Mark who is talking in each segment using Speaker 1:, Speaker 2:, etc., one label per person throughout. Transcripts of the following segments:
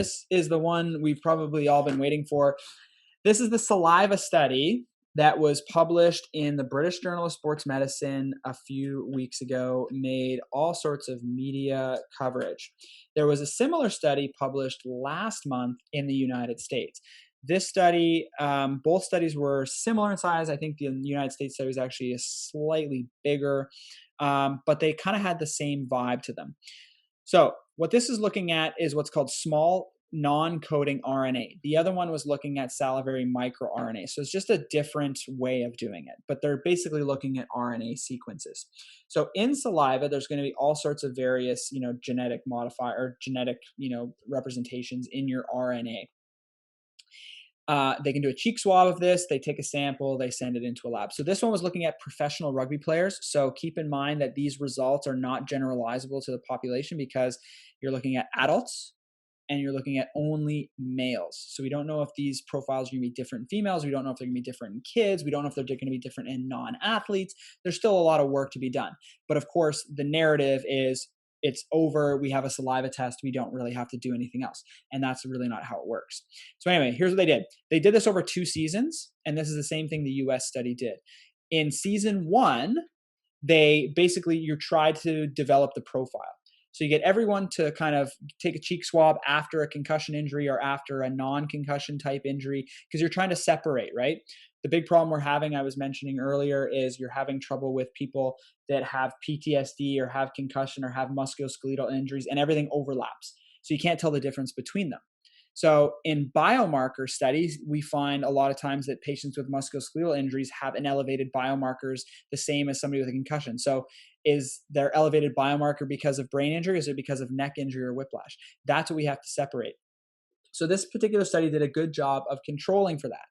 Speaker 1: this is the one we've probably all been waiting for. This is the Saliva Study that was published in the British Journal of Sports Medicine a few weeks ago, made all sorts of media coverage. There was a similar study published last month in the United States. This study, both studies were similar in size. I think the United States study was actually slightly bigger, but they kind of had the same vibe to them. So what this is looking at is what's called small non-coding RNA. The other one was looking at salivary microRNA. So it's just a different way of doing it, but they're basically looking at RNA sequences. So in saliva, there's going to be all sorts of various, genetic modifier or genetic, representations in your RNA. They can do a cheek swab of this. They take a sample, they send it into a lab. So this one was looking at professional rugby players. So keep in mind that these results are not generalizable to the population because you're looking at adults and you're looking at only males. So we don't know if these profiles are going to be different in females. We don't know if they're going to be different in kids. We don't know if they're going to be different in non-athletes. There's still a lot of work to be done. But of course, the narrative is it's over. We have a saliva test. We don't really have to do anything else. And that's really not how it works. So anyway, here's what they did. They did this over 2 seasons. And this is the same thing the US study did. In season 1, you tried to develop the profile. So you get everyone to kind of take a cheek swab after a concussion injury or after a non-concussion type injury, because you're trying to separate, right? The big problem we're having, I was mentioning earlier, is you're having trouble with people that have PTSD or have concussion or have musculoskeletal injuries, and everything overlaps. So you can't tell the difference between them. So in biomarker studies, we find a lot of times that patients with musculoskeletal injuries have an elevated biomarkers the same as somebody with a concussion. So is their elevated biomarker because of brain injury? Is it because of neck injury or whiplash? That's what we have to separate. So this particular study did a good job of controlling for that.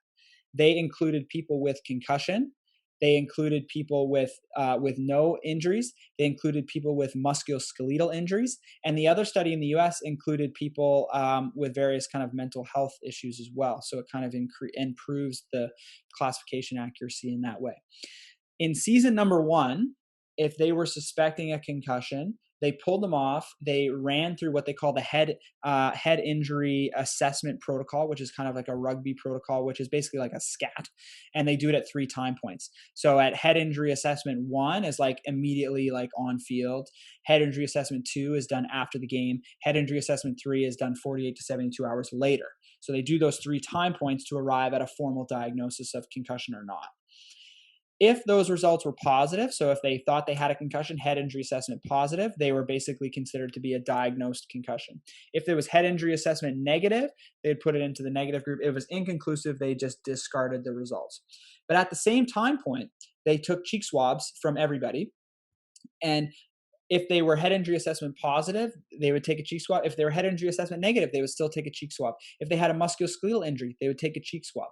Speaker 1: They included people with concussion. They included people with no injuries. They included people with musculoskeletal injuries. And the other study in the US included people with various kind of mental health issues as well. So it kind of improves the classification accuracy in that way. In season number 1, if they were suspecting a concussion, they pulled them off. They ran through what they call the head injury assessment protocol, which is kind of like a rugby protocol, which is basically like a scat. And they do it at 3 time points. So at head injury assessment 1 is like immediately like on field. Head injury assessment 2 is done after the game. Head injury assessment 3 is done 48 to 72 hours later. So they do those 3 time points to arrive at a formal diagnosis of concussion or not. If those results were positive, so if they thought they had a concussion, head injury assessment positive, they were basically considered to be a diagnosed concussion. If there was head injury assessment negative, they'd put it into the negative group. If it was inconclusive, they just discarded the results. But at the same time point, they took cheek swabs from everybody. And if they were head injury assessment positive, they would take a cheek swab. If they were head injury assessment negative, they would still take a cheek swab. If they had a musculoskeletal injury, they would take a cheek swab.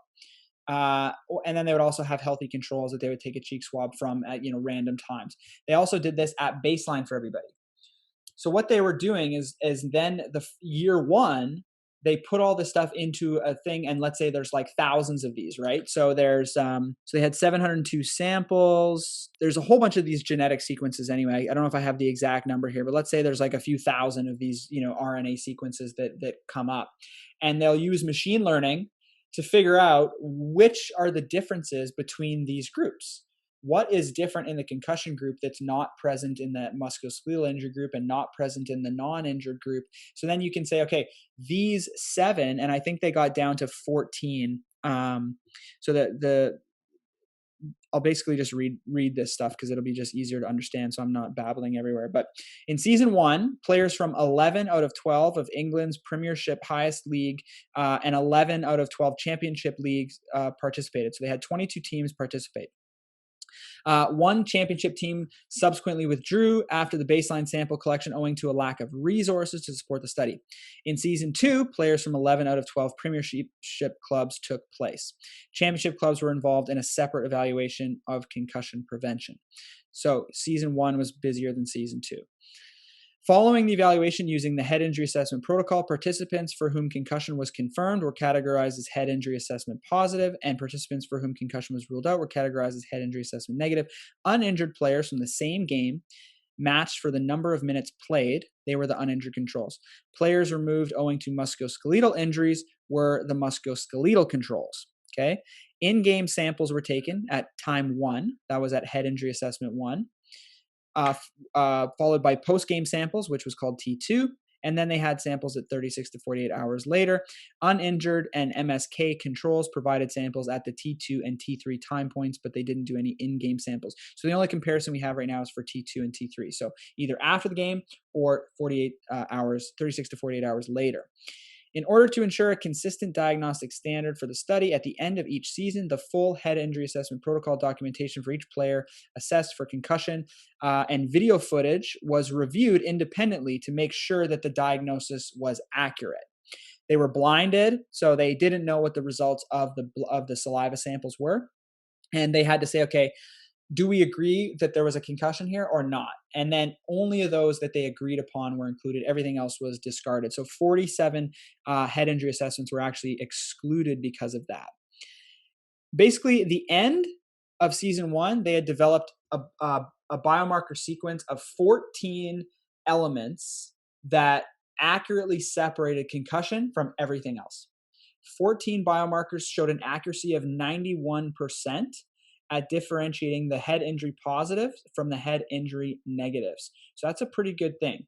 Speaker 1: And then they would also have healthy controls that they would take a cheek swab from at random times. They also did this at baseline for everybody. So what they were doing is then the year 1, they put all this stuff into a thing, and let's say there's like thousands of these, right? So there's so they had 702 samples. There's a whole bunch of these genetic sequences anyway. I don't know if I have the exact number here, but let's say there's like a few thousand of these RNA sequences that come up, and they'll use machine learning to figure out which are the differences between these groups. What is different in the concussion group that's not present in the musculoskeletal injury group and not present in the non-injured group? So then you can say, okay, these 7, and I think they got down to 14. So I'll basically just read this stuff because it'll be just easier to understand, so I'm not babbling everywhere. But in season 1, players from 11 out of 12 of England's Premiership highest league and 11 out of 12 championship leagues participated. So they had 22 teams participate. One championship team subsequently withdrew after the baseline sample collection owing to a lack of resources to support the study. In season 2, players from 11 out of 12 premiership clubs took place. Championship clubs were involved in a separate evaluation of concussion prevention. So season 1 was busier than season 2. Following the evaluation using the head injury assessment protocol, participants for whom concussion was confirmed were categorized as head injury assessment positive, and participants for whom concussion was ruled out were categorized as head injury assessment negative. Uninjured players from the same game matched for the number of minutes played, they were the uninjured controls. Players removed owing to musculoskeletal injuries were the musculoskeletal controls. Okay. In-game samples were taken at time 1. That was at head injury assessment 1. Followed by post-game samples, which was called T2. And then they had samples at 36 to 48 hours later. Uninjured and MSK controls provided samples at the T2 and T3 time points, but they didn't do any in-game samples. So the only comparison we have right now is for T2 and T3. So either after the game or 36 to 48 hours later. In order to ensure a consistent diagnostic standard for the study, at the end of each season, the full head injury assessment protocol documentation for each player assessed for concussion and video footage was reviewed independently to make sure that the diagnosis was accurate. They were blinded, so they didn't know what the results of the saliva samples were. And they had to say, okay, do we agree that there was a concussion here or not? And then only of those that they agreed upon were included. Everything else was discarded. So 47 head injury assessments were actually excluded because of that. Basically, the end of season 1, they had developed a biomarker sequence of 14 elements that accurately separated concussion from everything else. 14 biomarkers showed an accuracy of 91% at differentiating the head injury positives from the head injury negatives. So that's a pretty good thing.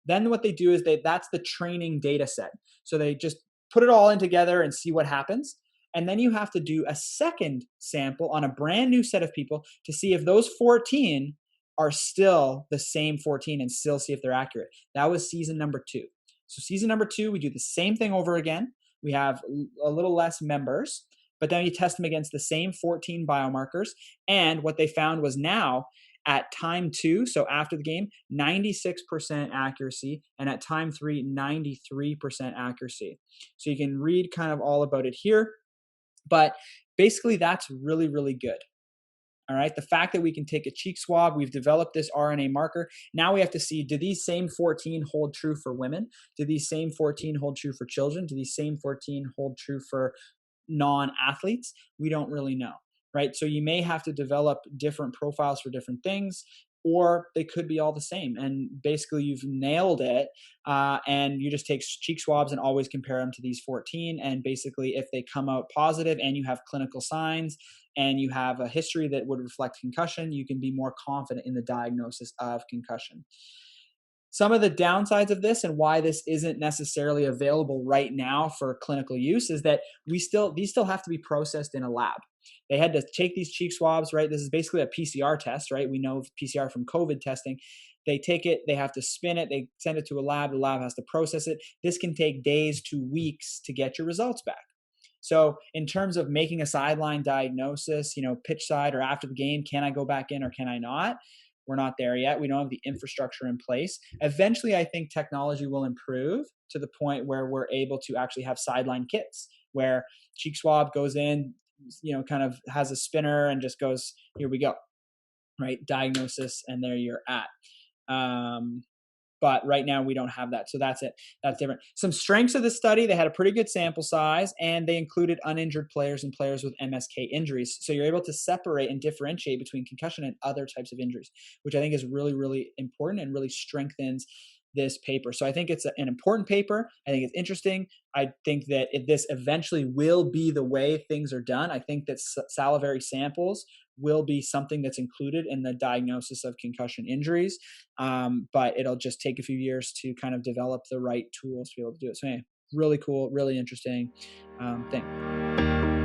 Speaker 1: Then what they do is that's the training data set. So they just put it all in together and see what happens. And then you have to do a second sample on a brand new set of people to see if those 14 are still the same 14 and still see if they're accurate. That was season number 2. So season number 2, we do the same thing over again. We have a little less members, but then you test them against the same 14 biomarkers. And what they found was now at time 2, so after the game, 96% accuracy, and at time 3, 93% accuracy. So you can read kind of all about it here, but basically that's really, really good. All right. The fact that we can take a cheek swab, we've developed this RNA marker. Now we have to see, do these same 14 hold true for women? Do these same 14 hold true for children? Do these same 14 hold true for non-athletes? We don't really know, right? So you may have to develop different profiles for different things, or they could be all the same. And basically you've nailed it. And you just take cheek swabs and always compare them to these 14. And basically if they come out positive and you have clinical signs and you have a history that would reflect concussion, you can be more confident in the diagnosis of concussion. Some of the downsides of this and why this isn't necessarily available right now for clinical use is that these still have to be processed in a lab. They had to take these cheek swabs, right? This is basically a PCR test, right? We know PCR from COVID testing. They take it, they have to spin it, they send it to a lab, the lab has to process it. This can take days to weeks to get your results back. So in terms of making a sideline diagnosis, pitch side or after the game, can I go back in or can I not? We're not there yet. We don't have the infrastructure in place. Eventually, I think technology will improve to the point where we're able to actually have sideline kits where cheek swab goes in, kind of has a spinner and just goes, here we go, right? Diagnosis, and there you're at. But right now we don't have that. So that's it. That's different. Some strengths of the study, they had a pretty good sample size and they included uninjured players and players with MSK injuries. So you're able to separate and differentiate between concussion and other types of injuries, which I think is really, really important and really strengthens this paper. So I think it's an important paper. I think it's interesting. I think that this eventually will be the way things are done. I think that salivary samples will be something that's included in the diagnosis of concussion injuries, but it'll just take a few years to kind of develop the right tools to be able to do it. So anyway, really cool, really interesting thing.